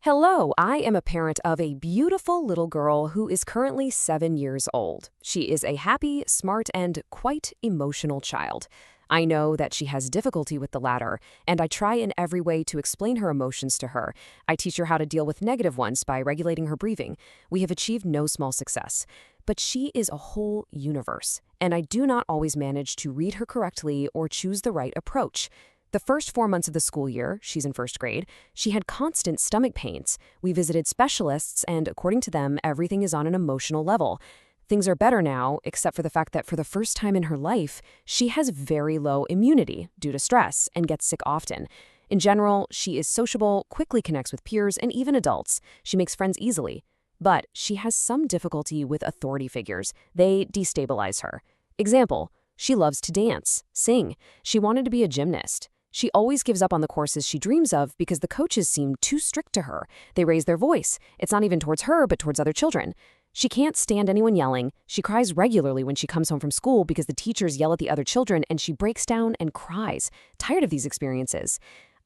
Hello, I am a parent of a beautiful little girl who is currently 7 years old. She is a happy, smart, and quite emotional child. I know that she has difficulty with the latter, and I try in every way to explain her emotions to her. I teach her how to deal with negative ones by regulating her breathing. We have achieved no small success. But she is a whole universe, and I do not always manage to read her correctly or choose the right approach. The first 4 months of the school year, she's in first grade, she had constant stomach pains. We visited specialists, and according to them, everything is on an emotional level. Things are better now, except for the fact that for the first time in her life, she has very low immunity due to stress and gets sick often. In general, she is sociable, quickly connects with peers and even adults. She makes friends easily. But she has some difficulty with authority figures. They destabilize her. Example, she loves to dance, sing. She wanted to be a gymnast. She always gives up on the courses she dreams of because the coaches seem too strict to her. They raise their voice. It's not even towards her, but towards other children. She can't stand anyone yelling. She cries regularly when she comes home from school because the teachers yell at the other children, and she breaks down and cries, tired of these experiences.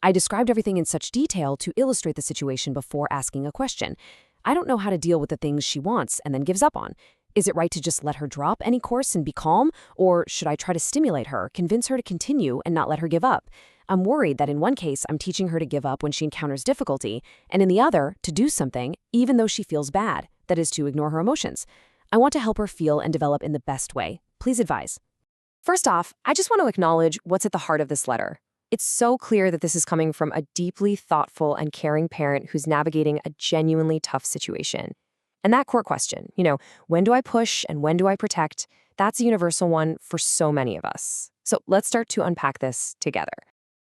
I described everything in such detail to illustrate the situation before asking a question. I don't know how to deal with the things she wants and then gives up on. Is it right to just let her drop any course and be calm? Or should I try to stimulate her, convince her to continue, and not let her give up? I'm worried that in one case, I'm teaching her to give up when she encounters difficulty, and in the other, to do something, even though she feels bad, that is to ignore her emotions. I want to help her feel and develop in the best way. Please advise. First off, I just want to acknowledge what's at the heart of this letter. It's so clear that this is coming from a deeply thoughtful and caring parent who's navigating a genuinely tough situation. And that core question, when do I push and when do I protect? That's a universal one for so many of us. So let's start to unpack this together.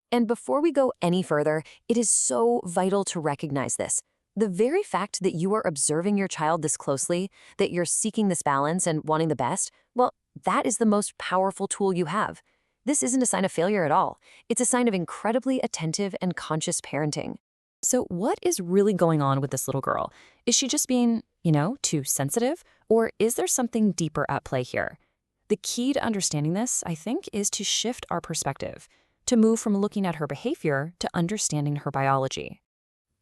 And before we go any further, it is so vital to recognize this. The very fact that you are observing your child this closely, that you're seeking this balance and wanting the best, well, that is the most powerful tool you have. This isn't a sign of failure at all. It's a sign of incredibly attentive and conscious parenting. So what is really going on with this little girl? Is she just being, too sensitive? Or is there something deeper at play here? The key to understanding this, I think, is to shift our perspective, to move from looking at her behavior to understanding her biology.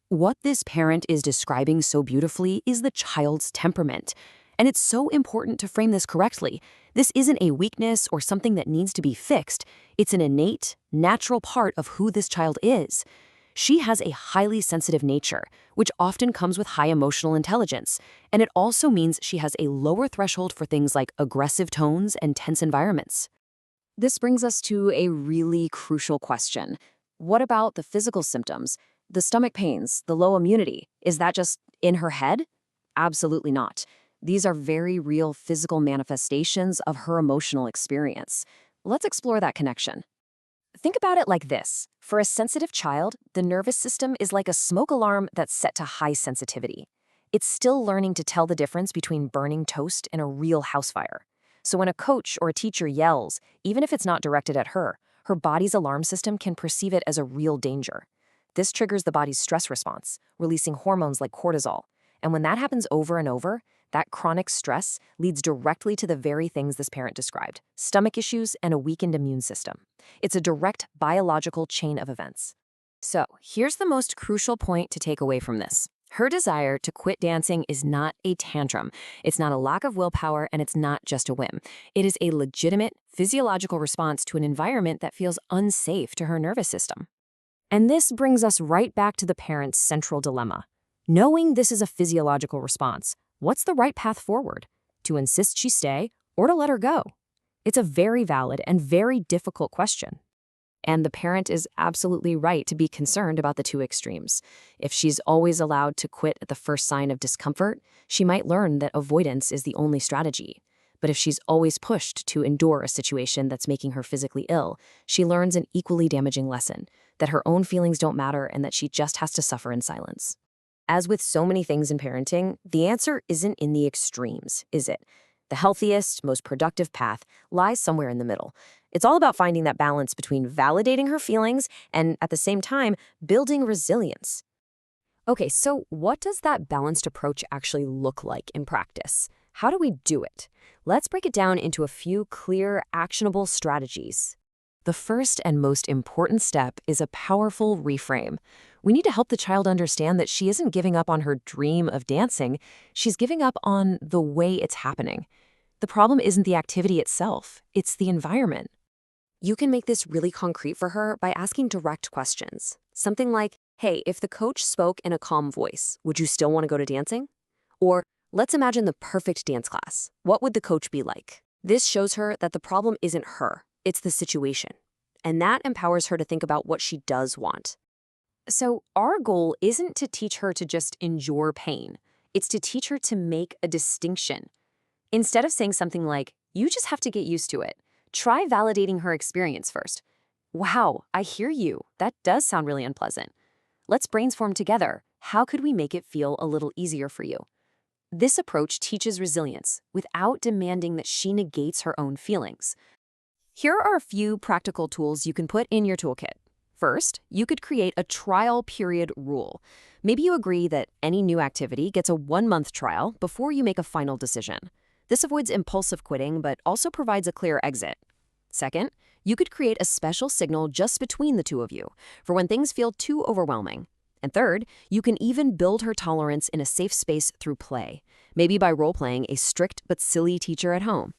What this parent is describing so beautifully is the child's temperament. And it's so important to frame this correctly. This isn't a weakness or something that needs to be fixed. It's an innate, natural part of who this child is. She has a highly sensitive nature, which often comes with high emotional intelligence. And it also means she has a lower threshold for things like aggressive tones and tense environments. This brings us to a really crucial question. What about the physical symptoms? The stomach pains, the low immunity, is that just in her head? Absolutely not. These are very real physical manifestations of her emotional experience. Let's explore that connection. Think about it like this. For a sensitive child, the nervous system is like a smoke alarm that's set to high sensitivity. It's still learning to tell the difference between burning toast and a real house fire. So when a coach or a teacher yells, even if it's not directed at her, her body's alarm system can perceive it as a real danger. This triggers the body's stress response, releasing hormones like cortisol. And when that happens over and over, that chronic stress leads directly to the very things this parent described: stomach issues and a weakened immune system. It's a direct biological chain of events. So here's the most crucial point to take away from this. Her desire to quit dancing is not a tantrum. It's not a lack of willpower, and it's not just a whim. It is a legitimate physiological response to an environment that feels unsafe to her nervous system. And this brings us right back to the parent's central dilemma. Knowing this is a physiological response, what's the right path forward? To insist she stay or to let her go? It's a very valid and very difficult question. And the parent is absolutely right to be concerned about the two extremes. If she's always allowed to quit at the first sign of discomfort, she might learn that avoidance is the only strategy. But if she's always pushed to endure a situation that's making her physically ill, she learns an equally damaging lesson, that her own feelings don't matter and that she just has to suffer in silence. As with so many things in parenting, the answer isn't in the extremes, is it? The healthiest, most productive path lies somewhere in the middle. It's all about finding that balance between validating her feelings and, at the same time, building resilience. Okay, so what does that balanced approach actually look like in practice? How do we do it? Let's break it down into a few clear, actionable strategies. The first and most important step is a powerful reframe. We need to help the child understand that she isn't giving up on her dream of dancing, she's giving up on the way it's happening. The problem isn't the activity itself, it's the environment. You can make this really concrete for her by asking direct questions. Something like, hey, if the coach spoke in a calm voice, would you still want to go to dancing? Or, let's imagine the perfect dance class. What would the coach be like? This shows her that the problem isn't her, it's the situation. And that empowers her to think about what she does want. So our goal isn't to teach her to just endure pain. It's to teach her to make a distinction. Instead of saying something like, you just have to get used to it, try validating her experience first. Wow, I hear you. That does sound really unpleasant. Let's brainstorm together. How could we make it feel a little easier for you? This approach teaches resilience without demanding that she negates her own feelings. Here are a few practical tools you can put in your toolkit. First, you could create a trial period rule. Maybe you agree that any new activity gets a 1-month trial before you make a final decision. This avoids impulsive quitting, but also provides a clear exit. Second, you could create a special signal just between the two of you for when things feel too overwhelming. And third, you can even build her tolerance in a safe space through play, maybe by role-playing a strict but silly teacher at home.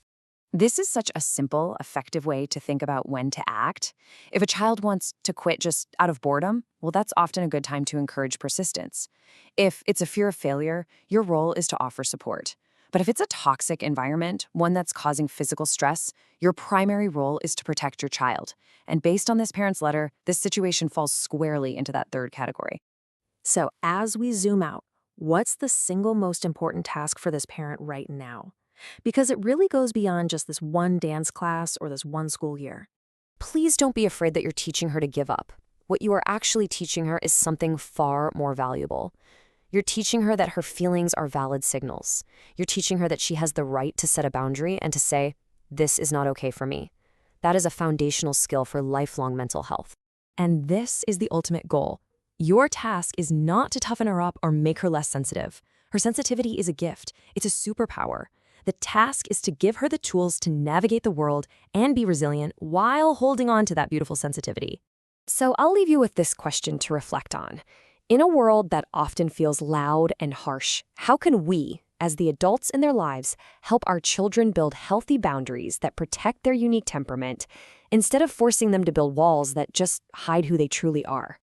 This is such a simple, effective way to think about when to act. If a child wants to quit just out of boredom, well, that's often a good time to encourage persistence. If it's a fear of failure, your role is to offer support. But if it's a toxic environment, one that's causing physical stress, your primary role is to protect your child. And based on this parent's letter, this situation falls squarely into that third category. So as we zoom out, what's the single most important task for this parent right now? Because it really goes beyond just this one dance class or this one school year. Please don't be afraid that you're teaching her to give up. What you are actually teaching her is something far more valuable. You're teaching her that her feelings are valid signals. You're teaching her that she has the right to set a boundary and to say, this is not okay for me. That is a foundational skill for lifelong mental health. And this is the ultimate goal. Your task is not to toughen her up or make her less sensitive. Her sensitivity is a gift. It's a superpower. The task is to give her the tools to navigate the world and be resilient while holding on to that beautiful sensitivity. So I'll leave you with this question to reflect on. In a world that often feels loud and harsh, how can we, as the adults in their lives, help our children build healthy boundaries that protect their unique temperament instead of forcing them to build walls that just hide who they truly are?